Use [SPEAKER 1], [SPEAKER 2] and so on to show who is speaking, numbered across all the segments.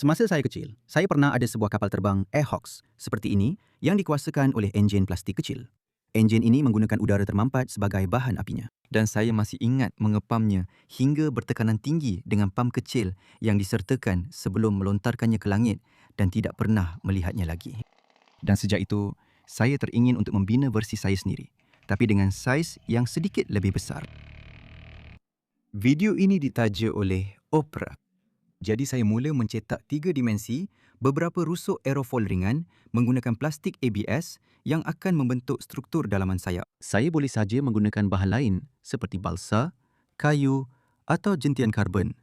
[SPEAKER 1] Semasa saya kecil, saya pernah ada sebuah kapal terbang Airhawks seperti ini yang dikuasakan oleh enjin plastik kecil. Enjin ini menggunakan udara termampat sebagai bahan apinya.
[SPEAKER 2] Dan saya masih ingat mengepamnya hingga bertekanan tinggi dengan pam kecil yang disertakan sebelum melontarkannya ke langit dan tidak pernah melihatnya lagi. Dan sejak itu, saya teringin untuk membina versi saya sendiri, tapi dengan saiz yang sedikit lebih besar.
[SPEAKER 1] Video ini ditaja oleh Oprah. Jadi saya mula mencetak 3 dimensi beberapa rusuk aerofoil ringan menggunakan plastik ABS yang akan membentuk struktur dalaman sayap. Saya boleh saja menggunakan bahan lain seperti balsa, kayu atau jentian karbon.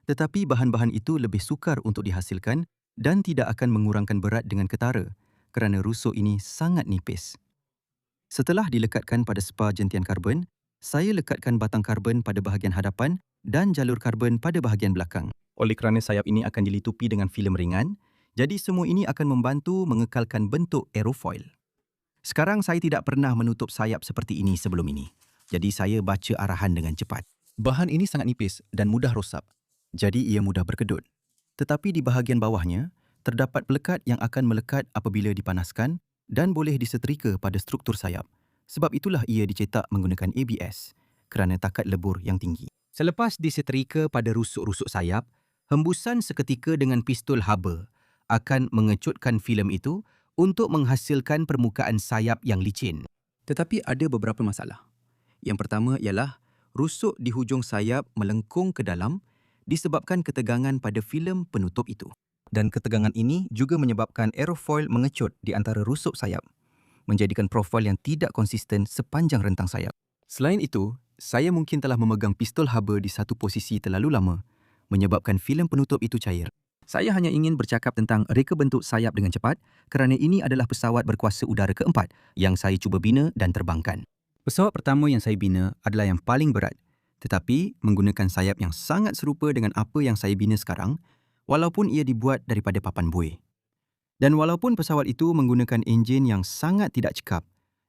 [SPEAKER 1] Tetapi bahan-bahan itu lebih sukar untuk dihasilkan dan tidak akan mengurangkan berat dengan ketara kerana rusuk ini sangat nipis. Setelah dilekatkan pada spa jentian karbon, saya lekatkan batang karbon pada bahagian hadapan dan jalur karbon pada bahagian belakang. Oleh kerana sayap ini akan dilitupi dengan filem ringan, jadi semua ini akan membantu mengekalkan bentuk aerofoil. Sekarang saya tidak pernah menutup sayap seperti ini sebelum ini. Jadi saya baca arahan dengan cepat. Bahan ini sangat nipis dan mudah rosak. Jadi ia mudah berkedut. Tetapi di bahagian bawahnya, terdapat pelekat yang akan melekat apabila dipanaskan dan boleh disetrika pada struktur sayap. Sebab itulah ia dicetak menggunakan ABS kerana takat lebur yang tinggi. Selepas disetrika pada rusuk-rusuk sayap, hembusan seketika dengan pistol haba akan mengecutkan filem itu untuk menghasilkan permukaan sayap yang licin. Tetapi ada beberapa masalah. Yang pertama ialah rusuk di hujung sayap melengkung ke dalam disebabkan ketegangan pada filem penutup itu. Dan ketegangan ini juga menyebabkan aerofoil mengecut di antara rusuk sayap, menjadikan profil yang tidak konsisten sepanjang rentang sayap. Selain itu, saya mungkin telah memegang pistol haba di satu posisi terlalu lama, menyebabkan filem penutup itu cair. Saya hanya ingin bercakap tentang reka bentuk sayap dengan cepat kerana ini adalah pesawat berkuasa udara keempat yang saya cuba bina dan terbangkan. Pesawat pertama yang saya bina adalah yang paling berat, tetapi menggunakan sayap yang sangat serupa dengan apa yang saya bina sekarang, walaupun ia dibuat daripada papan buih. Dan walaupun pesawat itu menggunakan enjin yang sangat tidak cekap,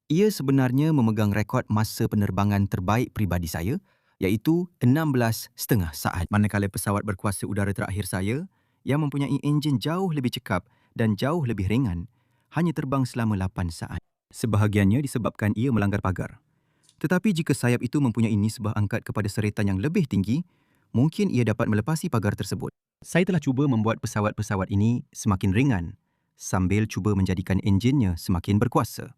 [SPEAKER 1] ia sebenarnya memegang rekod masa penerbangan terbaik peribadi saya, iaitu 16,5 saat. Manakala pesawat berkuasa udara terakhir saya, yang mempunyai enjin jauh lebih cekap dan jauh lebih ringan, hanya terbang selama 8 saat. Sebahagiannya disebabkan ia melanggar pagar. Tetapi jika sayap itu mempunyai nisbah angkat kepada seretan yang lebih tinggi, mungkin ia dapat melepasi pagar tersebut. Saya telah cuba membuat pesawat-pesawat ini semakin ringan, sambil cuba menjadikan enjinnya semakin berkuasa.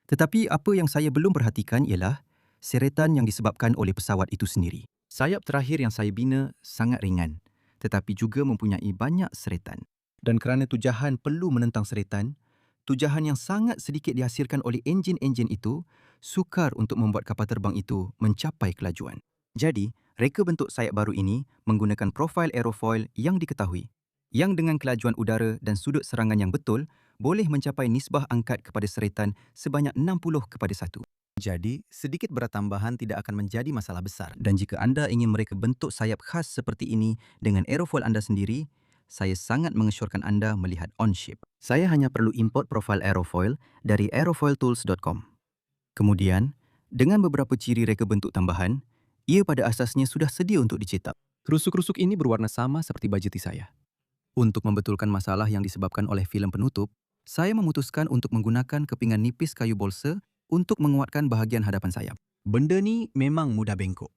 [SPEAKER 1] Tetapi apa yang saya belum perhatikan ialah seretan yang disebabkan oleh pesawat itu sendiri. Sayap terakhir yang saya bina sangat ringan, tetapi juga mempunyai banyak seretan. Dan kerana tujahan perlu menentang seretan, tujahan yang sangat sedikit dihasilkan oleh enjin-enjin itu sukar untuk membuat kapal terbang itu mencapai kelajuan. Jadi, reka bentuk sayap baru ini menggunakan profil aerofoil yang diketahui, yang dengan kelajuan udara dan sudut serangan yang betul, boleh mencapai nisbah angkat kepada seretan sebanyak 60:1. Jadi, sedikit berat tambahan tidak akan menjadi masalah besar. Dan jika anda ingin mereka bentuk sayap khas seperti ini dengan aerofoil anda sendiri, saya sangat mengesyorkan anda melihat OnShip. Saya hanya perlu import profil aerofoil dari aerofoiltools.com. Kemudian, dengan beberapa ciri reka bentuk tambahan, ia pada asasnya sudah sedia untuk dicetak. Rusuk-rusuk ini berwarna sama seperti bajeti saya. Untuk membetulkan masalah yang disebabkan oleh filem penutup, saya memutuskan untuk menggunakan kepingan nipis kayu balsa untuk menguatkan bahagian hadapan sayap. Benda ni memang mudah bengkok.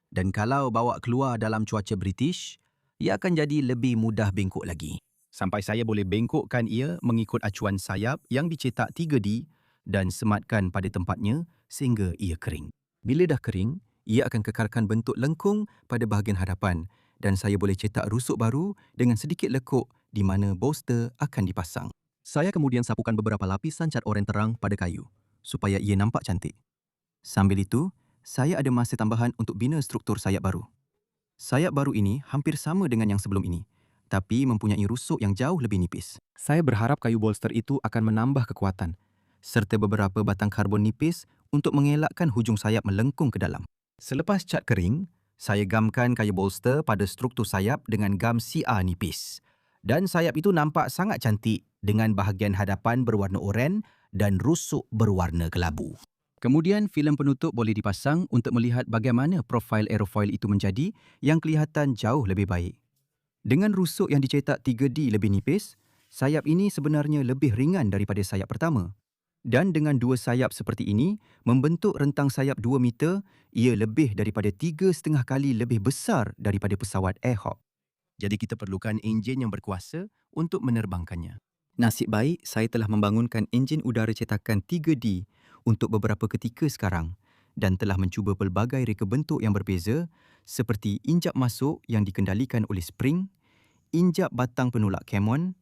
[SPEAKER 1] Dan kalau bawa keluar dalam cuaca British, ia akan jadi lebih mudah bengkok lagi. Sampai saya boleh bengkokkan ia mengikut acuan sayap yang dicetak 3D dan sematkan pada tempatnya sehingga ia kering. Bila dah kering, ia akan kekalkan bentuk lengkung pada bahagian hadapan dan saya boleh cetak rusuk baru dengan sedikit lekuk di mana bolster akan dipasang. Saya kemudian sapukan beberapa lapisan cat oranye terang pada kayu supaya ia nampak cantik. Sambil itu, saya ada masa tambahan untuk bina struktur sayap baru. Sayap baru ini hampir sama dengan yang sebelum ini, tapi mempunyai rusuk yang jauh lebih nipis. Saya berharap kayu bolster itu akan menambah kekuatan, serta beberapa batang karbon nipis untuk mengelakkan hujung sayap melengkung ke dalam. Selepas cat kering, saya gamkan kayu bolster pada struktur sayap dengan gam CR nipis. Dan sayap itu nampak sangat cantik dengan bahagian hadapan berwarna oranye dan rusuk berwarna kelabu. Kemudian filem penutup boleh dipasang untuk melihat bagaimana profil aerofoil itu menjadi yang kelihatan jauh lebih baik.
[SPEAKER 2] Dengan rusuk yang dicetak 3D lebih nipis, sayap ini sebenarnya lebih ringan daripada sayap pertama. Dan dengan dua sayap seperti ini, membentuk rentang sayap 2 meter, ia lebih daripada 3,5 kali lebih besar daripada pesawat Air Hawk.
[SPEAKER 1] Jadi kita perlukan enjin yang berkuasa untuk menerbangkannya.
[SPEAKER 2] Nasib baik saya telah membangunkan enjin udara cetakan 3D untuk beberapa ketika sekarang dan telah mencuba pelbagai reka bentuk yang berbeza seperti injap masuk yang dikendalikan oleh spring, injap batang penolak Camon,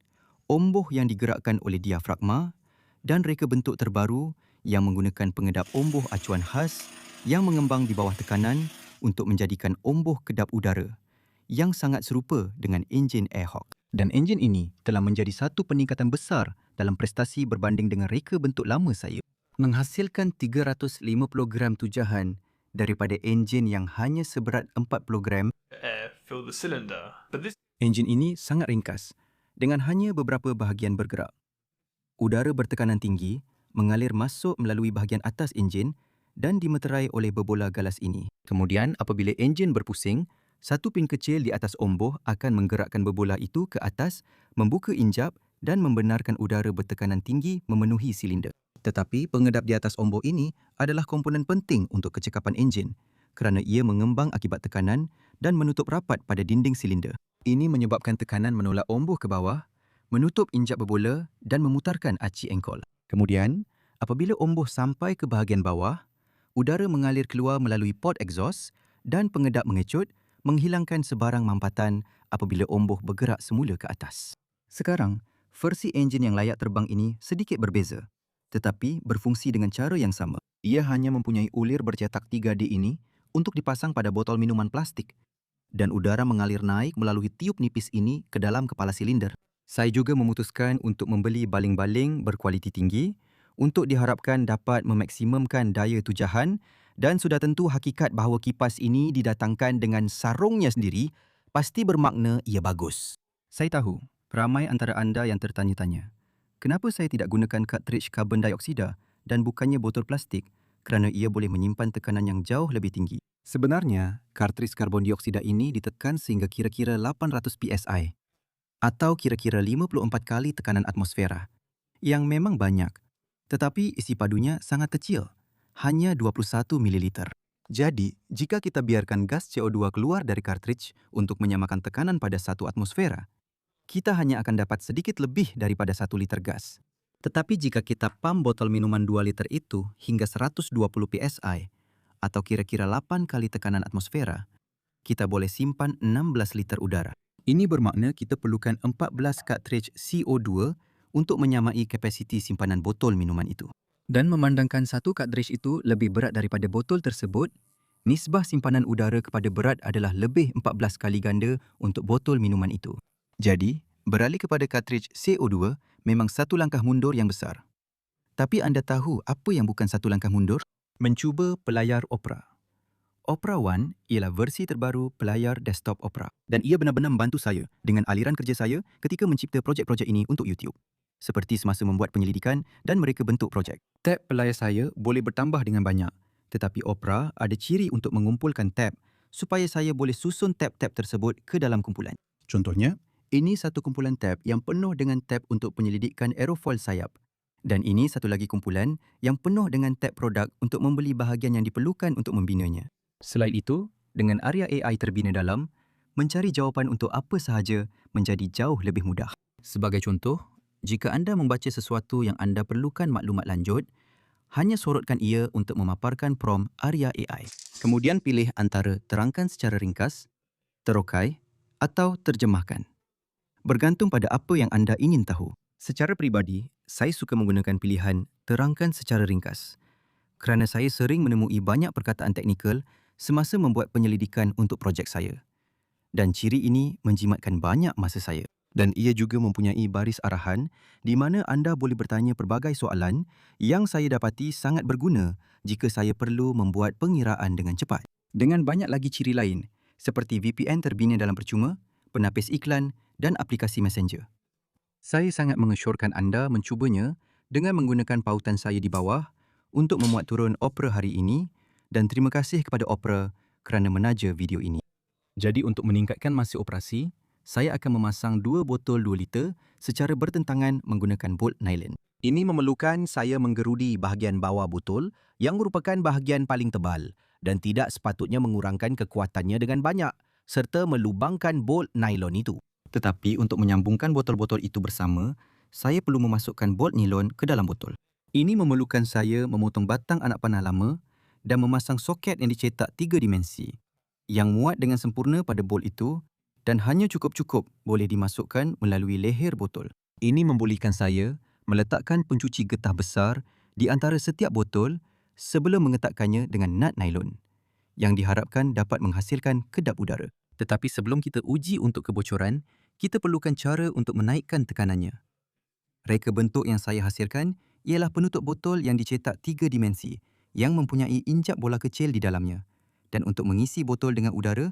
[SPEAKER 2] omboh yang digerakkan oleh diafragma dan reka bentuk terbaru yang menggunakan pengedap omboh acuan khas yang mengembang di bawah tekanan untuk menjadikan omboh kedap udara yang sangat serupa dengan enjin Air Hawk. Dan enjin ini telah menjadi satu peningkatan besar dalam prestasi berbanding dengan reka bentuk lama saya. Menghasilkan 350 gram tujahan daripada enjin yang hanya seberat 40 gram.
[SPEAKER 3] Air fill the cylinder. But this
[SPEAKER 2] Enjin ini sangat ringkas dengan hanya beberapa bahagian bergerak. Udara bertekanan tinggi mengalir masuk melalui bahagian atas enjin dan dimeterai oleh berbola galas ini. Kemudian apabila enjin berpusing, satu pin kecil di atas omboh akan menggerakkan berbola itu ke atas, membuka injap dan membenarkan udara bertekanan tinggi memenuhi silinder. Tetapi pengedap di atas omboh ini adalah komponen penting untuk kecekapan enjin kerana ia mengembang akibat tekanan dan menutup rapat pada dinding silinder. Ini menyebabkan tekanan menolak omboh ke bawah, menutup injap berbola dan memutarkan aci engkol. Kemudian, apabila omboh sampai ke bahagian bawah, udara mengalir keluar melalui port exhaust dan pengedap mengecut, menghilangkan sebarang mampatan apabila omboh bergerak semula ke atas. Sekarang, versi enjin yang layak terbang ini sedikit berbeza, tetapi berfungsi dengan cara yang sama. Ia hanya mempunyai ulir bercetak 3D ini untuk dipasang pada botol minuman plastik dan udara mengalir naik melalui tiub nipis ini ke dalam kepala silinder. Saya juga memutuskan untuk membeli baling-baling berkualiti tinggi untuk diharapkan dapat memaksimumkan daya tujahan dan sudah tentu hakikat bahawa kipas ini didatangkan dengan sarungnya sendiri pasti bermakna ia bagus. Saya tahu, ramai antara anda yang tertanya-tanya, kenapa saya tidak gunakan kartridge karbon dioksida dan bukannya botol plastik kerana ia boleh menyimpan tekanan yang jauh lebih tinggi. Sebenarnya, kartridge karbon dioksida ini ditekan sehingga kira-kira 800 PSI atau kira-kira 54 kali tekanan atmosfera yang memang banyak, tetapi isi padunya sangat kecil, hanya 21 ml. Jadi, jika kita biarkan gas CO2 keluar dari kartridge untuk menyamakan tekanan pada 1 atmosfera, kita hanya akan dapat sedikit lebih daripada 1 liter gas. Tetapi jika kita pam botol minuman 2 liter itu hingga 120 PSI atau kira-kira 8 kali tekanan atmosfera, kita boleh simpan 16 liter udara. Ini bermakna kita perlukan 14 kartridge CO2 untuk menyamai kapasiti simpanan botol minuman itu. Dan memandangkan satu kartridge itu lebih berat daripada botol tersebut, nisbah simpanan udara kepada berat adalah lebih 14 kali ganda untuk botol minuman itu. Jadi, beralih kepada kartridge CO2 memang satu langkah mundur yang besar. Tapi anda tahu apa yang bukan satu langkah mundur? Mencuba pelayar Opera. Opera One ialah versi terbaru pelayar desktop Opera dan ia benar-benar membantu saya dengan aliran kerja saya ketika mencipta projek-projek ini untuk YouTube. Seperti semasa membuat penyelidikan dan mereka bentuk projek. Tab pelayar saya boleh bertambah dengan banyak, tetapi Opera ada ciri untuk mengumpulkan tab supaya saya boleh susun tab-tab tersebut ke dalam kumpulan. Contohnya, ini satu kumpulan tab yang penuh dengan tab untuk penyelidikan aerofoil sayap. Dan ini satu lagi kumpulan yang penuh dengan tab produk untuk membeli bahagian yang diperlukan untuk membinanya. Selain itu, dengan area AI terbina dalam, mencari jawapan untuk apa sahaja menjadi jauh lebih mudah. Sebagai contoh, jika anda membaca sesuatu yang anda perlukan maklumat lanjut, hanya sorotkan ia untuk memaparkan prompt area AI. Kemudian pilih antara terangkan secara ringkas, terokai atau terjemahkan. Bergantung pada apa yang anda ingin tahu. Secara peribadi, saya suka menggunakan pilihan terangkan secara ringkas kerana saya sering menemui banyak perkataan teknikal semasa membuat penyelidikan untuk projek saya. Dan ciri ini menjimatkan banyak masa saya. Dan ia juga mempunyai baris arahan di mana anda boleh bertanya pelbagai soalan yang saya dapati sangat berguna jika saya perlu membuat pengiraan dengan cepat. Dengan banyak lagi ciri lain seperti VPN terbina dalam percuma, penapis iklan dan aplikasi messenger. Saya sangat mengesyorkan anda mencubanya dengan menggunakan pautan saya di bawah untuk memuat turun Opera hari ini dan terima kasih kepada Opera kerana menaja video ini. Jadi untuk meningkatkan masa operasi, saya akan memasang 2 botol 2 liter secara bertentangan menggunakan bolt nylon.
[SPEAKER 1] Ini memerlukan saya menggerudi bahagian bawah botol yang merupakan bahagian paling tebal dan tidak sepatutnya mengurangkan kekuatannya dengan banyak serta melubangkan bolt nylon itu.
[SPEAKER 2] Tetapi untuk menyambungkan botol-botol itu bersama, saya perlu memasukkan bolt nilon ke dalam botol. Ini memerlukan saya memotong batang anak panah lama dan memasang soket yang dicetak 3 dimensi yang muat dengan sempurna pada bolt itu dan hanya cukup-cukup boleh dimasukkan melalui leher botol. Ini membolehkan saya meletakkan pencuci getah besar di antara setiap botol sebelum mengetatkannya dengan nut nylon yang diharapkan dapat menghasilkan kedap udara. Tetapi sebelum kita uji untuk kebocoran, kita perlukan cara untuk menaikkan tekanannya. Reka bentuk yang saya hasilkan ialah penutup botol yang dicetak 3 dimensi yang mempunyai injap bola kecil di dalamnya. Dan untuk mengisi botol dengan udara,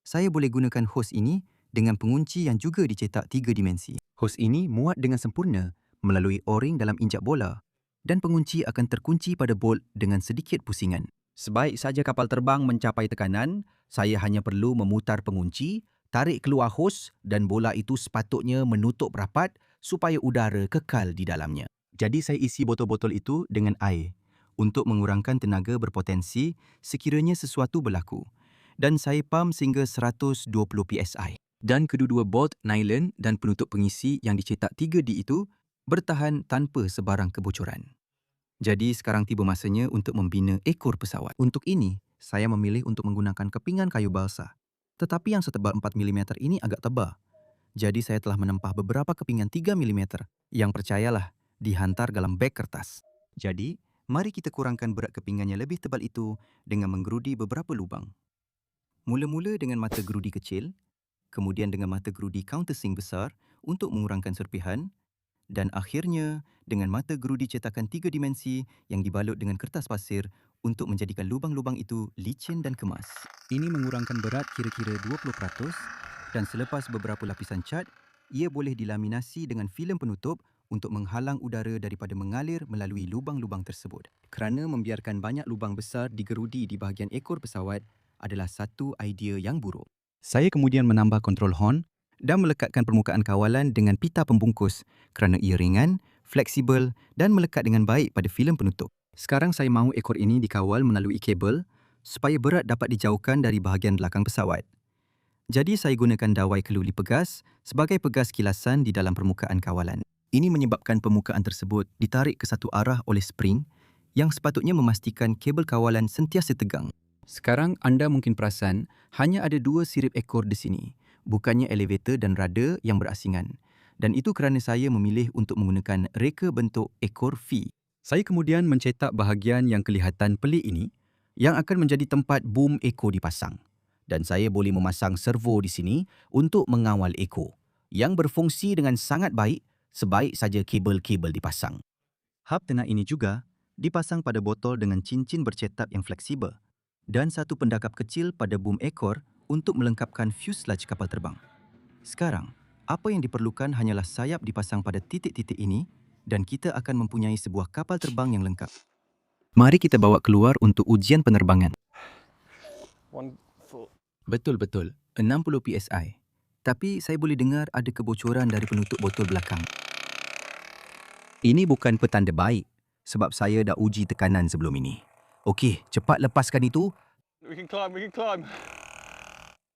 [SPEAKER 2] saya boleh gunakan hos ini dengan pengunci yang juga dicetak 3 dimensi. Hos ini muat dengan sempurna melalui o-ring dalam injap bola dan pengunci akan terkunci pada bolt dengan sedikit pusingan.
[SPEAKER 1] Sebaik saja kapal terbang mencapai tekanan, saya hanya perlu memutar pengunci, tarik keluar hos dan bola itu sepatutnya menutup rapat supaya udara kekal di dalamnya.
[SPEAKER 2] Jadi saya isi botol-botol itu dengan air untuk mengurangkan tenaga berpotensi sekiranya sesuatu berlaku. Dan saya pam sehingga 120 PSI. Dan kedua-dua bolt nylon dan penutup pengisi yang dicetak 3D itu bertahan tanpa sebarang kebocoran. Jadi sekarang tiba masanya untuk membina ekor pesawat. Untuk ini, saya memilih untuk menggunakan kepingan kayu balsa. Tetapi yang setebal 4 mm ini agak tebal. Jadi saya telah menempah beberapa kepingan 3 mm yang percayalah dihantar dalam beg kertas. Jadi, mari kita kurangkan berat kepingan yang lebih tebal itu dengan menggerudi beberapa lubang. Mula-mula dengan mata gerudi kecil, kemudian dengan mata gerudi countersink besar untuk mengurangkan serpihan, dan akhirnya dengan mata gerudi cetakan 3 dimensi yang dibalut dengan kertas pasir untuk menjadikan lubang-lubang itu licin dan kemas. Ini mengurangkan berat kira-kira 20% dan selepas beberapa lapisan cat, ia boleh dilaminasi dengan filem penutup untuk menghalang udara daripada mengalir melalui lubang-lubang tersebut. Kerana membiarkan banyak lubang besar digerudi di bahagian ekor pesawat adalah satu idea yang buruk. Saya kemudian menambah kontrol horn dan melekatkan permukaan kawalan dengan pita pembungkus kerana ia ringan, fleksibel dan melekat dengan baik pada filem penutup. Sekarang saya mahu ekor ini dikawal melalui kabel supaya berat dapat dijauhkan dari bahagian belakang pesawat. Jadi saya gunakan dawai keluli pegas sebagai pegas kilasan di dalam permukaan kawalan. Ini menyebabkan permukaan tersebut ditarik ke satu arah oleh spring yang sepatutnya memastikan kabel kawalan sentiasa tegang. Sekarang anda mungkin perasan hanya ada 2 sirip ekor di sini, bukannya elevator dan rada yang berasingan. Dan itu kerana saya memilih untuk menggunakan reka bentuk ekor V. Saya kemudian mencetak bahagian yang kelihatan pelik ini yang akan menjadi tempat boom ekor dipasang. Dan saya boleh memasang servo di sini untuk mengawal ekor yang berfungsi dengan sangat baik sebaik saja kabel-kabel dipasang. Hub tenang ini juga dipasang pada botol dengan cincin bercetak yang fleksibel dan satu pendakap kecil pada boom ekor untuk melengkapkan fuselage kapal terbang. Sekarang, apa yang diperlukan hanyalah sayap dipasang pada titik-titik ini dan kita akan mempunyai sebuah kapal terbang yang lengkap. Mari kita bawa keluar untuk ujian penerbangan. Betul-betul, 60 PSI. Tapi saya boleh dengar ada kebocoran dari penutup botol belakang. Ini bukan petanda baik sebab saya dah uji tekanan sebelum ini. Okey, cepat lepaskan itu.
[SPEAKER 3] We can climb.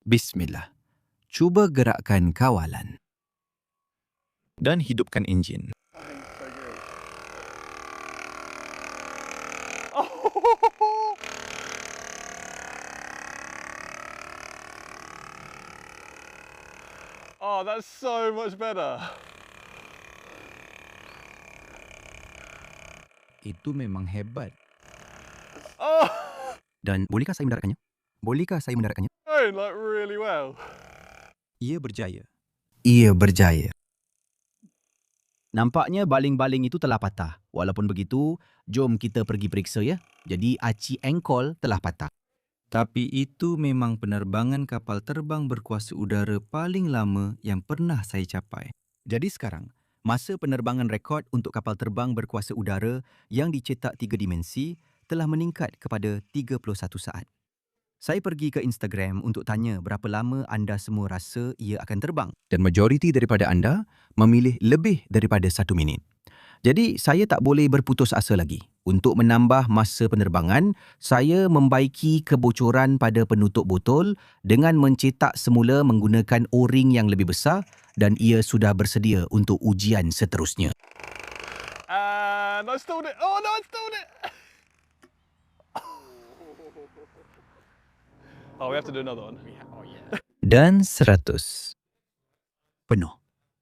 [SPEAKER 2] Bismillah. Cuba gerakkan kawalan. Dan hidupkan enjin.
[SPEAKER 3] Oh, that's so much better.
[SPEAKER 2] Itu memang hebat.
[SPEAKER 3] Oh,
[SPEAKER 2] Dan bolehkah saya mendaratkannya?
[SPEAKER 3] going like really well.
[SPEAKER 2] Ia berjaya.
[SPEAKER 1] Nampaknya baling-baling itu telah patah. Walaupun begitu, jom kita pergi periksa ya. Jadi aci engkol telah patah.
[SPEAKER 2] Tapi itu memang penerbangan kapal terbang berkuasa udara paling lama yang pernah saya capai.
[SPEAKER 1] Jadi sekarang, masa penerbangan rekod untuk kapal terbang berkuasa udara yang dicetak 3 dimensi telah meningkat kepada 31 saat.
[SPEAKER 2] Saya pergi ke Instagram untuk tanya berapa lama anda semua rasa ia akan terbang.
[SPEAKER 1] Dan majoriti daripada anda memilih lebih daripada 1 minit. Jadi, saya tak boleh berputus asa lagi. Untuk menambah masa penerbangan, saya membaiki kebocoran pada penutup botol dengan mencetak semula menggunakan O-ring yang lebih besar dan ia sudah bersedia untuk ujian seterusnya.
[SPEAKER 3] And I stalled it. Oh no, I stalled it. Oh, we have to do another one.
[SPEAKER 2] Dan 100. Penuh.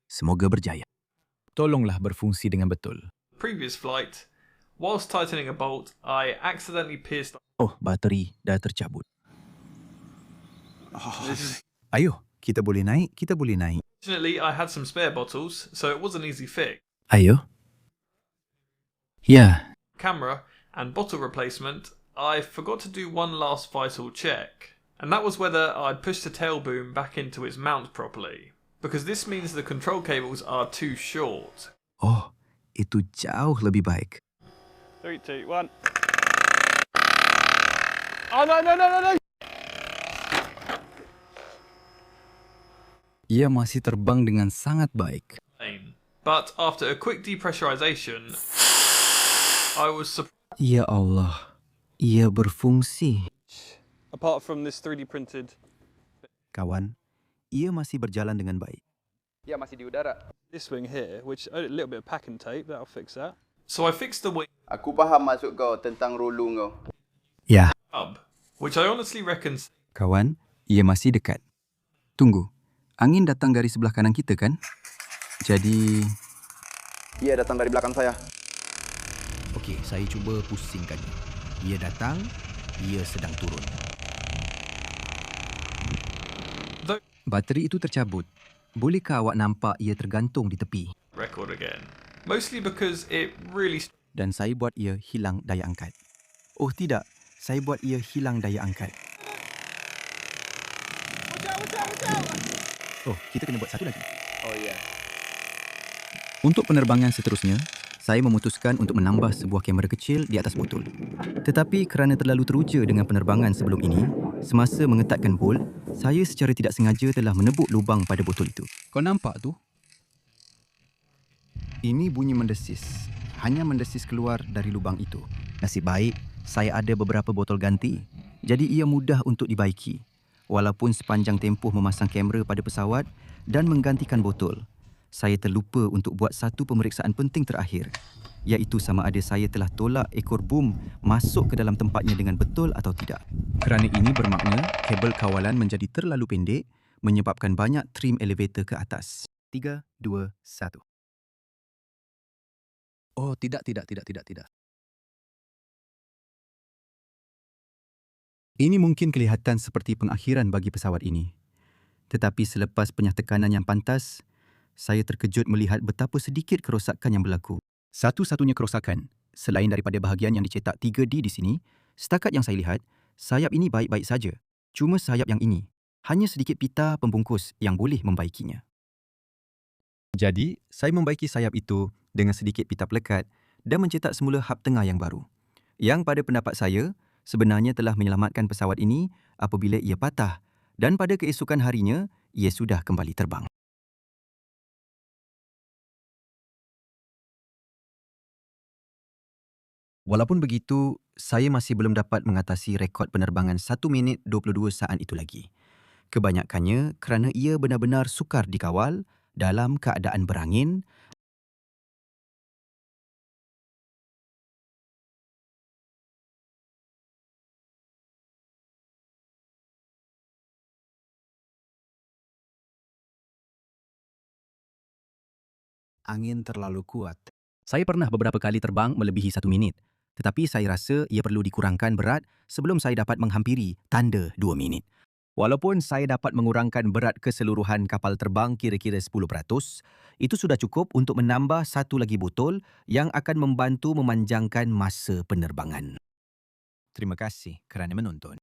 [SPEAKER 2] Semoga berjaya.
[SPEAKER 1] Tolonglah berfungsi dengan betul.
[SPEAKER 4] Previous flight, whilst tightening a bolt, I accidentally pierced.
[SPEAKER 2] Oh, bateri dah tercabut. Ayo, kita boleh naik.
[SPEAKER 4] Fortunately, I had some spare bottles, so it was an easy fix.
[SPEAKER 2] Ayo. Ya,
[SPEAKER 4] Camera and bottle replacement, I forgot to do one last vital check, and that was whether I'd pushed the tail boom back into its mount properly, because this means the control cables are too short.
[SPEAKER 2] oh, itu jauh lebih baik.
[SPEAKER 3] 3, 2, 1. Oh no, no, no, no, no.
[SPEAKER 2] Ia masih terbang dengan sangat baik.
[SPEAKER 4] But after a quick depressurization, I was surprised.
[SPEAKER 2] Ya Allah, ia berfungsi.
[SPEAKER 3] Apart from this 3D printed,
[SPEAKER 2] Kawan, ia masih berjalan dengan baik.
[SPEAKER 5] Ya, masih di udara.
[SPEAKER 3] this wing here, which a little bit of packing tape, that'll fix that.
[SPEAKER 4] So I fixed the wing
[SPEAKER 5] Aku faham maksud kau tentang rulu kau.
[SPEAKER 2] Ya,
[SPEAKER 4] hub, which I honestly reckon
[SPEAKER 2] kawan, ia masih dekat. Tunggu, angin datang dari sebelah kanan kita kan? Jadi,
[SPEAKER 5] Ia datang dari belakang saya.
[SPEAKER 1] Okey, saya cuba pusingkannya. Ia datang, ia sedang turun.
[SPEAKER 2] bateri itu tercabut. Bolehkah awak nampak ia tergantung di tepi?
[SPEAKER 4] record again. Mostly because it really
[SPEAKER 2] Dan saya buat ia hilang daya angkat. Oh tidak, saya buat ia hilang daya angkat. Oh, kita kena buat satu lagi.
[SPEAKER 5] Oh ya.
[SPEAKER 2] Untuk penerbangan seterusnya, saya memutuskan untuk menambah sebuah kamera kecil di atas botol. Tetapi kerana terlalu teruja dengan penerbangan sebelum ini, semasa mengetatkan bolt, saya secara tidak sengaja telah menebuk lubang pada botol itu. Kau nampak tu? Ini bunyi mendesis. Hanya mendesis keluar dari lubang itu. Nasib baik, saya ada beberapa botol ganti. Jadi ia mudah untuk dibaiki. Walaupun sepanjang tempoh memasang kamera pada pesawat dan menggantikan botol, saya terlupa untuk buat satu pemeriksaan penting terakhir, iaitu sama ada saya telah tolak ekor boom masuk ke dalam tempatnya dengan betul atau tidak. Kerana ini bermakna kabel kawalan menjadi terlalu pendek, menyebabkan banyak trim elevator ke atas. 3, 2, 1. Oh, tidak. Ini mungkin kelihatan seperti pengakhiran bagi pesawat ini. Tetapi selepas penyah tekanan yang pantas, saya terkejut melihat betapa sedikit kerosakan yang berlaku. Satu-satunya kerosakan, selain daripada bahagian yang dicetak 3D di sini, setakat yang saya lihat, sayap ini baik-baik saja. Cuma sayap yang ini, hanya sedikit pita pembungkus yang boleh membaikinya. Jadi, saya membaiki sayap itu dengan sedikit pita pelekat dan mencetak semula hub tengah yang baru. Yang pada pendapat saya, sebenarnya telah menyelamatkan pesawat ini apabila ia patah dan pada keesokan harinya, ia sudah kembali terbang. Walaupun begitu, saya masih belum dapat mengatasi rekod penerbangan 1 minit 22 saat itu lagi. Kebanyakannya kerana ia benar-benar sukar dikawal dalam keadaan berangin angin terlalu kuat. Saya pernah beberapa kali terbang melebihi 1 minit. Tetapi saya rasa ia perlu dikurangkan berat sebelum saya dapat menghampiri tanda 2 minit. Walaupun saya dapat mengurangkan berat keseluruhan kapal terbang kira-kira 10%, itu sudah cukup untuk menambah satu lagi botol yang akan membantu memanjangkan masa penerbangan. Terima kasih kerana menonton.